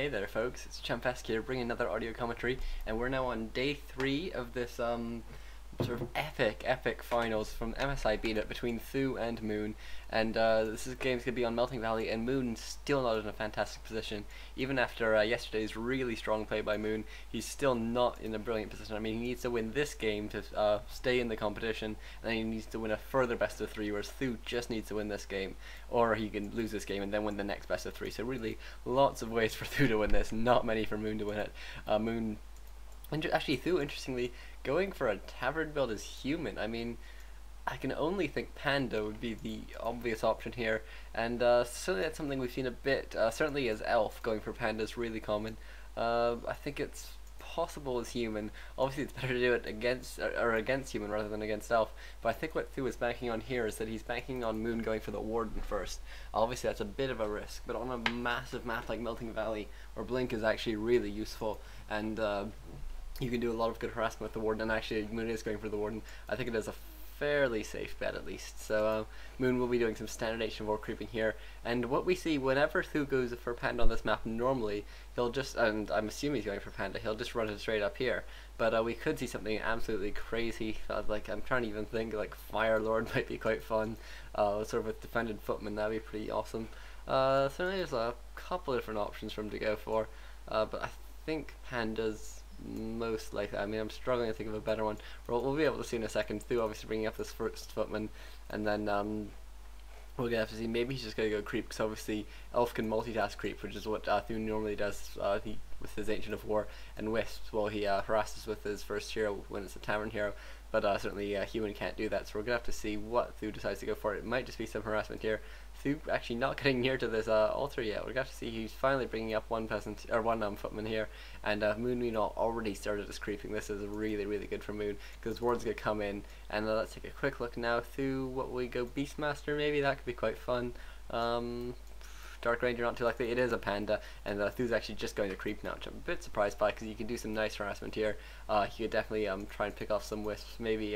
Hey there folks, it's Chumpesque here bringing another audio commentary, and we're now on day 3 of this sort of epic finals from MSI Beta between th000 and Moon, and this game's going to be on Melting Valley, and Moon's still not in a fantastic position. Even after yesterday's really strong play by Moon, he's still not in a brilliant position. I mean, he needs to win this game to stay in the competition, and then he needs to win a further best of 3, whereas th000 just needs to win this game, or he can lose this game and then win the next best of 3. So really, lots of ways for th000 to win this, not many for Moon to win it. Actually, th000, interestingly, going for a tavern build as human. I mean, I can only think Panda would be the obvious option here, and certainly that's something we've seen a bit. Certainly as Elf, going for Panda is really common. I think it's possible as human. Obviously, it's better to do it against human rather than against Elf. But I think what th000 is banking on here is that he's banking on Moon going for the Warden first. Obviously, that's a bit of a risk, but on a massive map like Melting Valley, where Blink is actually really useful, and you can do a lot of good harassment with the Warden, and actually Moon is going for the Warden. I think it is a fairly safe bet at least. So Moon will be doing some standard H4 creeping here, and what we see whenever th000 goes for Panda on this map, normally he'll just, and I'm assuming he's going for Panda, he'll just run it straight up here. But we could see something absolutely crazy, like I'm trying to even think, like Fire Lord might be quite fun, sort of with Defended Footman, that'd be pretty awesome. Certainly there's a couple of different options for him to go for, but I think Panda's most likely. I mean, I'm struggling to think of a better one. We'll be able to see in a second. th000 obviously bringing up this first Footman, and then we're gonna have to see. Maybe he's just gonna go creep, because obviously Elf can multitask creep, which is what th000 normally does. With his Ancient of War and Wisps, while he harasses with his first hero when it's a Tavern hero. But certainly human can't do that, so we're gonna have to see what th000 decides to go for. It might just be some harassment here. th000 actually not getting near to this altar yet. We're gonna have to see. He's finally bringing up one peasant or one Footman here, and Moon meanwhile already started his creeping. This is really good for Moon, because Ward's gonna come in, and let's take a quick look now. th000, what will we go? Beastmaster maybe, that could be quite fun. Dark Ranger, not too likely. It is a Panda, and th000's actually just going to creep now, which I'm a bit surprised by, because you can do some nice harassment here. He could definitely try and pick off some Wisps, maybe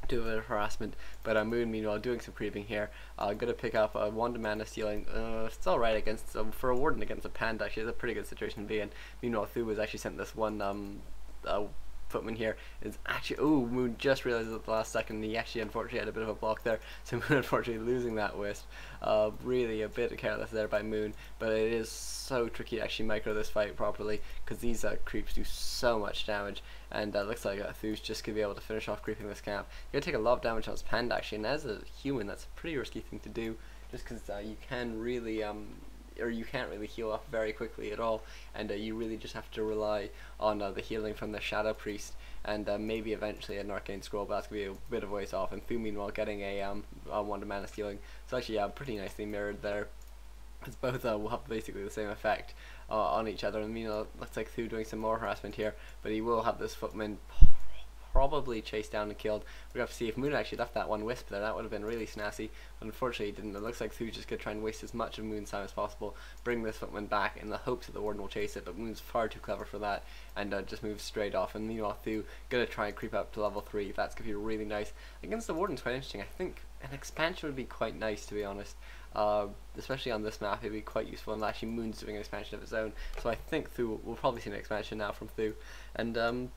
do a bit of harassment, but Moon meanwhile doing some creeping here. Gonna pick up 1 mana stealing. It's alright against for a Warden against a Panda. Actually, it's a pretty good situation to be in. Meanwhile, th000 was actually sent this one Footman here is actually, oh, Moon just realized at the last second he actually unfortunately had a bit of a block there, so Moon unfortunately losing that Wisp. Really a bit careless there by Moon, but it is so tricky to actually micro this fight properly, because these creeps do so much damage, and looks like th000's just going to be able to finish off creeping this camp. You're going to take a lot of damage on his Panda actually, and as a human that's a pretty risky thing to do, just because you can really or you can't really heal up very quickly at all, and you really just have to rely on the healing from the Shadow Priest, and maybe eventually an Arcane Scroll, but that's going to be a bit of a ways off, and th000 meanwhile getting a 1 mana stealing. So actually pretty nicely mirrored there, because both will have basically the same effect on each other, and meanwhile looks like th000 doing some more harassment here, but he will have this Footman probably chased down and killed. We're going to have to see if Moon actually left that one Wisp there. That would have been really snazzy, but unfortunately he didn't. It looks like th000 just going to try and waste as much of Moon's time as possible, bring this Footman back in the hopes that the Warden will chase it, but Moon's far too clever for that, and just moves straight off. And meanwhile th000 going to try and creep up to level 3. That's going to be really nice. Against the Warden's quite interesting. I think an expansion would be quite nice, to be honest. Especially on this map, it'd be quite useful, and actually Moon's doing an expansion of his own, so I think th000 we'll probably see an expansion now from th000, and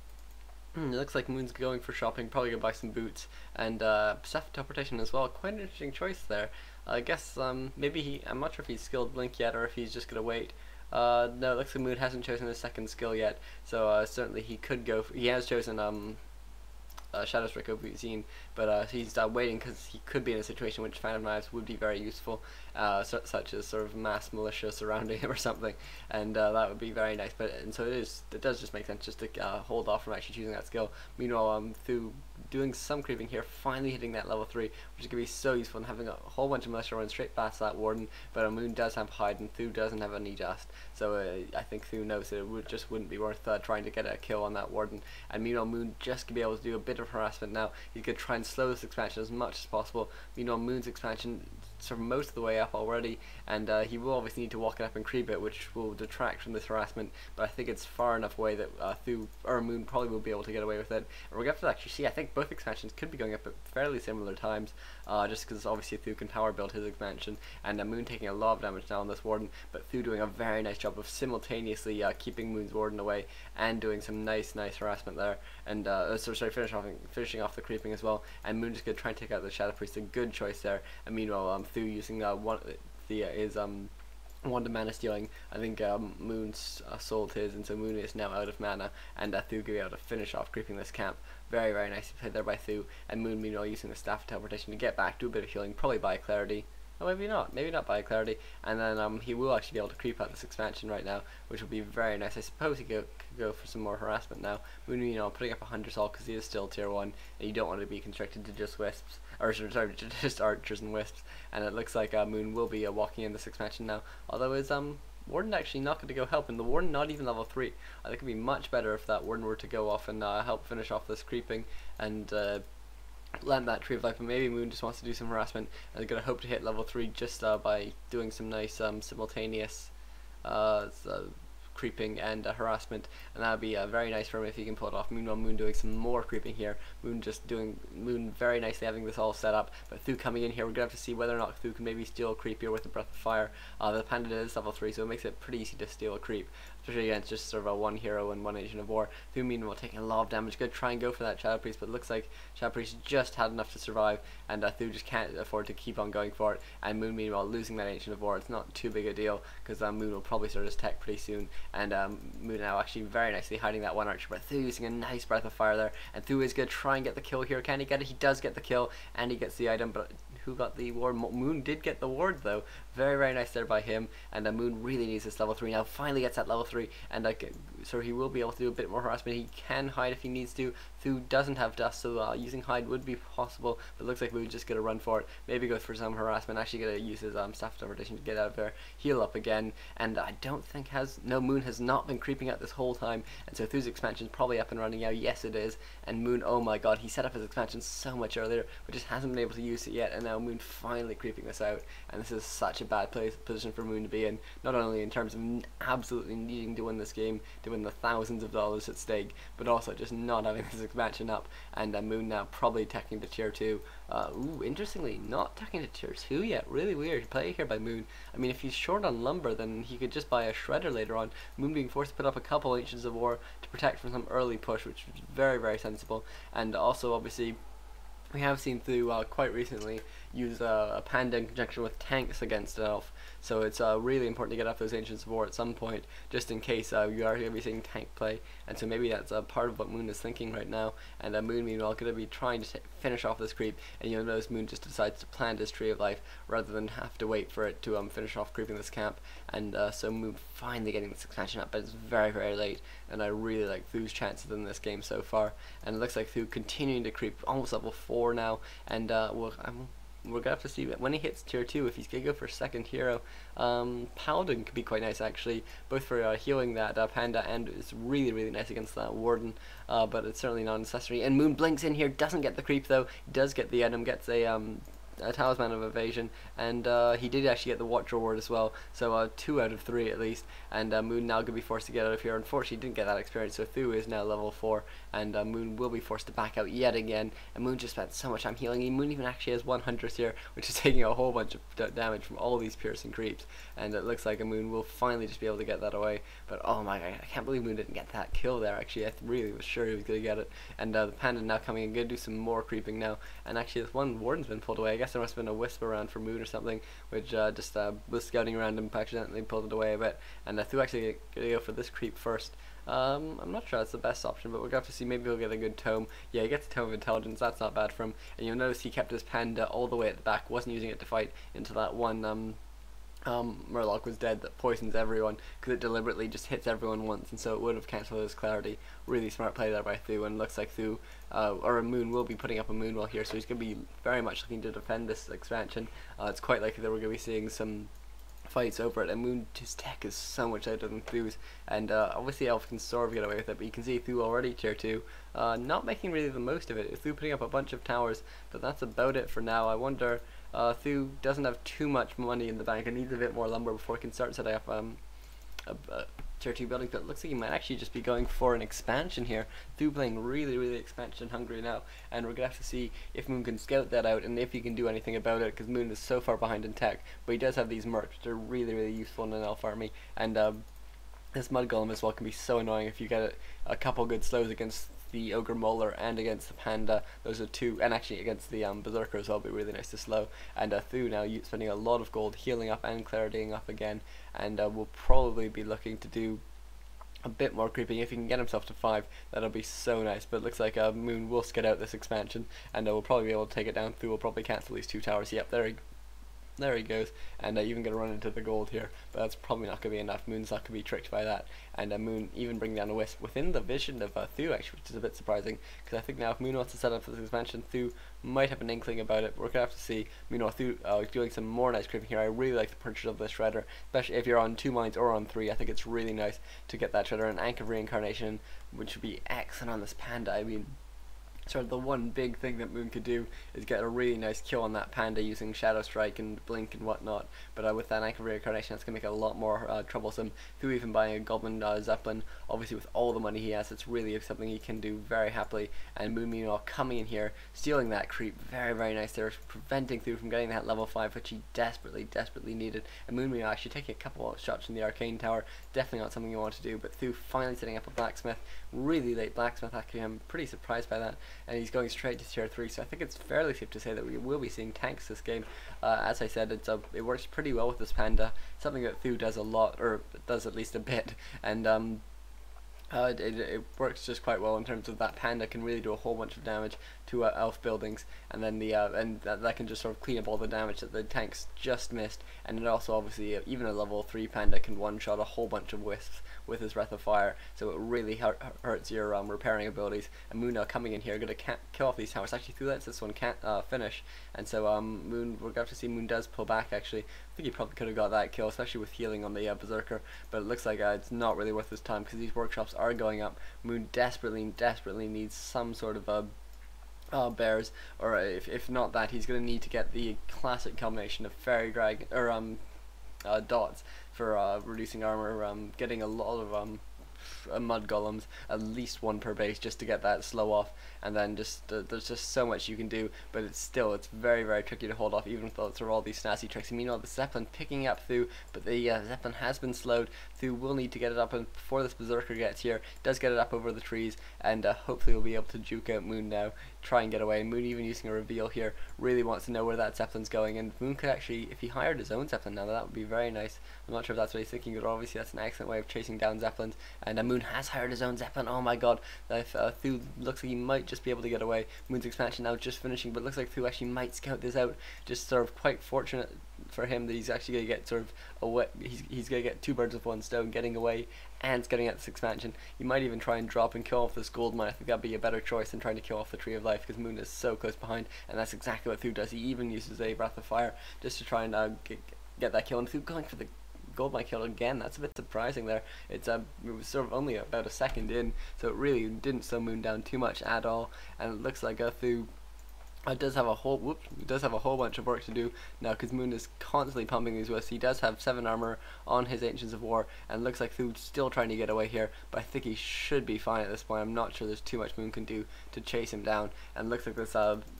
it looks like Moon's going for shopping, probably gonna buy some boots, and self-teleportation as well. Quite an interesting choice there. I guess maybe I'm not sure if he's skilled Blink yet, or if he's just gonna wait. No, it looks like Moon hasn't chosen his second skill yet, so certainly he could go he has chosen Shadow Strike Obscene, but he's waiting, because he could be in a situation which Phantom Knives would be very useful, such as sort of mass militia surrounding him or something, and that would be very nice. And so it does just make sense just to hold off from actually choosing that skill. Meanwhile, through doing some creeping here, finally hitting that level 3, which is going to be so useful, and having a whole bunch of militia run straight past that Warden, but Moon does have Hide, and th000 doesn't have any Just, so I think th000 knows that it just wouldn't be worth trying to get a kill on that Warden, and meanwhile Moon just going to be able to do a bit of harassment now. He's going to try and slow this expansion as much as possible. Meanwhile, Moon's expansion sort of most of the way up already, and he will obviously need to walk it up and creep it, which will detract from this harassment, but I think it's far enough away that Thu or Moon probably will be able to get away with it. And we're going to have to actually see, I think both expansions could be going up at fairly similar times, just because obviously Thu can power build his expansion, and Moon taking a lot of damage now on this Warden, but Thu doing a very nice job of simultaneously keeping Moon's Warden away and doing some nice harassment there, and finishing off the creeping as well, and Moon just going to try and take out the Shadow Priest. A good choice there, and meanwhile Thu using his Wand of Mana Stealing. I think Moon sold his, and so Moon is now out of mana, and Thu will be able to finish off creeping this camp. Very nicely played there by Thu, and Moon meanwhile using the Staff of Teleportation to get back, do a bit of healing, probably by Clarity. Oh, maybe not by Clarity, and then he will actually be able to creep out this expansion right now, which will be very nice. I suppose he could go for some more harassment now. Moon, putting up a Hunter's Hall because he is still tier 1, and you don't want to be constricted to just wisps, or sorry, just archers and wisps, and it looks like Moon will be walking in this expansion now, although his Warden actually not going to go help, and the Warden not even level 3. I think it would be much better if that Warden were to go off and help finish off this creeping, and land that Tree of Life, but maybe Moon just wants to do some harassment and is going to hope to hit level 3 just by doing some nice simultaneous creeping and harassment, and that would be very nice for him if he can pull it off. Meanwhile, Moon doing some more creeping here. Moon very nicely having this all set up, but Thu coming in here. We're going to have to see whether or not Thu can maybe steal a creep here with the Breath of Fire. The Panda is level 3, so it makes it pretty easy to steal a creep, especially against just sort of a one hero and one Agent of War. Thu meanwhile taking a lot of damage. Good try and go for that Shadow Priest, but it looks like Shadow Priest just had enough to survive, and Thu just can't afford to keep on going for it, and Moon meanwhile losing that Ancient of War. It's not too big a deal, because Moon will probably start his tech pretty soon, and Moon now actually very nicely hiding that one archer, but Thu using a nice Breath of Fire there, and Thu is going to try and get the kill here. Can he get it? He does get the kill, and he gets the item, but who got the ward? Moon did get the ward though. Very nice there by him, and Moon really needs this level 3 now. Finally gets that level 3, and so he will be able to do a bit more harassment. He can hide if he needs to. Thu doesn't have dust, so using hide would be possible, but it looks like Moon's just going to run for it. Maybe go for some harassment. Actually going to use his Staff of Teleportation to get out of there, heal up again, and I don't think Moon has not been creeping out this whole time, and so Thu's expansion is probably up and running now. Yes, it is, and Moon, oh my god, he set up his expansion so much earlier, but just hasn't been able to use it yet, and now Moon finally creeping this out, and this is such a bad position for Moon to be in, not only in terms of absolutely needing to win this game, to win the thousands of dollars at stake, but also just not having this expansion up, and Moon now probably teching to tier 2. Ooh, interestingly, not teching to tier 2 yet. Really weird play here by Moon. I mean, if he's short on lumber, then he could just buy a shredder later on. Moon being forced to put up a couple Ancients of War to protect from some early push, which was very sensible, and also obviously we have seen Thu quite recently use a Panda in conjunction with tanks against an elf, so it's really important to get up those Ancients of War at some point, just in case you are going to be seeing tank play, and so maybe that's part of what Moon is thinking right now, and Moon meanwhile going to be trying to finish off this creep, and you'll notice Moon just decides to plant his Tree of Life rather than have to wait for it to finish off creeping this camp, and so Moon finally getting this expansion up, but it's very late, and I really like Thu's chances in this game so far, and it looks like Thu continuing to creep, almost level 4 now, and we're gonna have to see when he hits tier 2 if he's gonna go for second hero. Paladin could be quite nice actually, both for healing that Panda, and it's really nice against that Warden, but it's certainly not necessary. And Moon blinks in here, doesn't get the creep though, does get the item, gets a Talisman of Evasion, and he did actually get the Watch Reward as well, so 2 out of 3 at least, and Moon now going to be forced to get out of here. Unfortunately, didn't get that experience, so Thu is now level 4, and Moon will be forced to back out yet again, and Moon just spent so much time healing. Moon even actually has 100 here, which is taking a whole bunch of damage from all these piercing creeps, and it looks like Moon will finally just be able to get that away, but oh my god, I can't believe Moon didn't get that kill there. Actually, I really was sure he was going to get it, and the Panda now coming in, going to do some more creeping now, and actually this one Warden's been pulled away. I guess there must have been a wisp around for Moon or something, which just was scouting around and accidentally pulled it away a bit, and Thu actually going to go for this creep first. I'm not sure that's the best option, but we're going to have to see. Maybe he'll get a good tome. Yeah, he gets a Tome of Intelligence, that's not bad for him, and you'll notice he kept his Panda all the way at the back, wasn't using it to fight until that one Murloc was dead that poisons everyone, because it deliberately just hits everyone once, and so it would have cancelled his clarity. Really smart play there by Thu, and looks like Thu, or Moon will be putting up a Moonwell here, so he's going to be very much looking to defend this expansion. It's quite likely that we're going to be seeing some fights over it, and Moon's tech is so much better than Thu's, and obviously Elf can sort of get away with it, but you can see Thu already tier 2, not making really the most of it. Thu putting up a bunch of towers, but that's about it for now. I wonder Thu doesn't have too much money in the bank and needs a bit more lumber before he can start setting up a tier 2 building, but it looks like he might actually just be going for an expansion here. Thu playing really expansion hungry now, and we're gonna have to see if Moon can scout that out and if he can do anything about it, because Moon is so far behind in tech, but he does have these mercs which are really useful in an elf army, and this mud golem as well can be so annoying if you get a couple good slows against the ogre molar and against the panda. Those are two, and actually against the berserker as well, be really nice to slow. And Thu now spending a lot of gold healing up and claritying up again, and will probably be looking to do a bit more creeping. If he can get himself to 5, that'll be so nice. But it looks like Moon will skid out this expansion, and we'll probably be able to take it down. Thu will probably cancel these 2 towers. Yep, there he goes, and even going to run into the gold here, but that's probably not going to be enough. Moon's not going to be tricked by that, and Moon even bringing down a wisp within the vision of Thu, actually, which is a bit surprising, because I think now if Moon wants to set up for this expansion, Thu might have an inkling about it. We're going to have to see. Meanwhile, Thu doing some more nice creeping here. I really like the purchase of the shredder, especially if you're on 2 mines or on 3. I think it's really nice to get that shredder. An Ank of Reincarnation, which would be excellent on this panda. I mean, sort of the one big thing that Moon could do is get a really nice kill on that panda using Shadow Strike and Blink and whatnot, but with that Ank of Reincarnation, that's going to make it a lot more troublesome. Through even buying a Goblin Zeppelin, obviously with all the money he has, it's really something he can do very happily, and Moon meanwhile coming in here, stealing that creep, very nice there, preventing Thu from getting that level 5, which he desperately needed, and Moon meanwhile actually taking a couple of shots from the Arcane Tower, definitely not something you want to do, but Thu finally setting up a Blacksmith, really late Blacksmith, actually I'm pretty surprised by that, and he's going straight to tier 3, so I think it's fairly safe to say that we will be seeing tanks this game. As I said, it works pretty well with this panda, something that Thu does a lot, or does at least a bit, and it works just quite well in terms of that panda can really do a whole bunch of damage to elf buildings, and then that can just sort of clean up all the damage that the tanks just missed, and it also obviously even a level 3 panda can one-shot a whole bunch of wisps with his Breath of Fire, so it really hurts your repairing abilities. And Moon now coming in here, going to kill off these towers. Actually, Thu lets this one can't finish, and so Moon, we're going to see Moon does pull back. Actually, I think he probably could have got that kill, especially with healing on the berserker, but it looks like it's not really worth his time because these workshops are going up. Moon desperately needs some sort of bears, or if not that, he's going to need to get the classic combination of fairy dragon or dots for reducing armor, getting a lot of mud golems, at least 1 per base, just to get that slow off, and then just there's just so much you can do, but it's very tricky to hold off, even with all these snazzy tricks. And meanwhile, the Zeppelin picking up Thu, but the Zeppelin has been slowed. Thu will need to get it up, and before this berserker gets here, does get it up over the trees, and hopefully we'll be able to juke out Moon now, try and get away. And Moon, even using a reveal here, really wants to know where that Zeppelin's going, and Moon could actually, if he hired his own Zeppelin now, that would be very nice. I'm not sure if that's what he's thinking, but obviously that's an excellent way of chasing down Zeppelins, and Moon has hired his own Zeppelin. Oh my god, Thu looks like he might just be able to get away. Moon's expansion now just finishing, but looks like Thu actually might scout this out. Just sort of quite fortunate for him that he's actually going to get sort of away. He's going to get 2 birds with 1 stone, getting away and getting at this expansion. You might even try and drop and kill off this gold mine. I think that'd be a better choice than trying to kill off the Tree of Life, because Moon is so close behind, and that's exactly what Thu does. He even uses a Breath of Fire just to try and get that kill, and Thu going for the gold mine kill again. That's a bit surprising there. It was sort of only about a second in, so it really didn't slow Moon down too much at all, and it looks like Thu does have a whole bunch of work to do now, because Moon is constantly pumping these wisps. He does have 7 armor on his Ancients of War, and looks like Thu's still trying to get away here, but I think he should be fine at this point. I'm not sure there's too much Moon can do to chase him down, and looks like this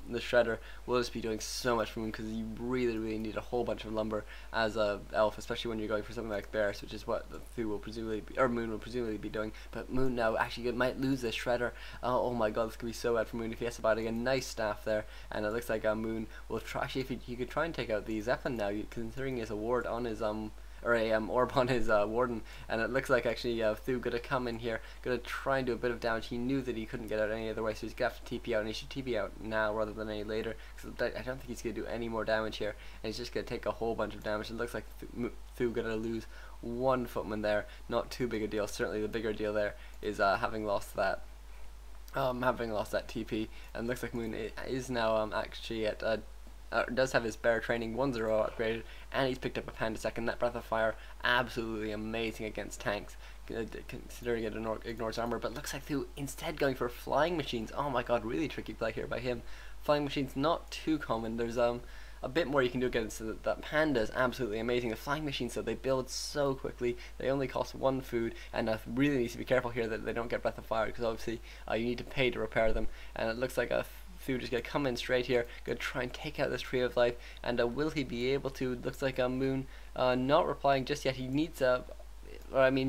the shredder will just be doing so much for Moon, because you really need a whole bunch of lumber as a elf, especially when you're going for something like bears, which is what Thu will presumably be, or Moon will presumably be doing. But Moon now actually might lose this shredder. Oh my god, this could be so bad for Moon if he has to buy a nice staff there. And it looks like Moon will try. Actually, if he could try and take out the Zeppelin now, considering he has a ward on his or a orb on his warden, and it looks like actually Thu gonna come in here, gonna try and do a bit of damage. He knew that he couldn't get out any other way, so he's gonna have to TP out, and he should TP out now rather than any later, because I don't think he's gonna do any more damage here, and he's just gonna take a whole bunch of damage. It looks like Thu gonna lose 1 footman there. Not too big a deal. Certainly the bigger deal there is having lost that TP, and looks like Moon is now actually at does have his bear training 1-0 upgraded, and he's picked up a panda second. That Breath of Fire absolutely amazing against tanks, considering it ignores armor, but looks like Thu instead going for flying machines. Oh my god, really tricky play here by him. Flying machines not too common. There's a bit more you can do against that panda is absolutely amazing. The flying machines, so they build so quickly. They only cost 1 food, and really needs to be careful here that they don't get breath of fire, because obviously you need to pay to repair them. And it looks like a food is going to come in straight here, going to try and take out this tree of life. And will he be able to? Looks like Moon not replying just yet. He needs or I mean,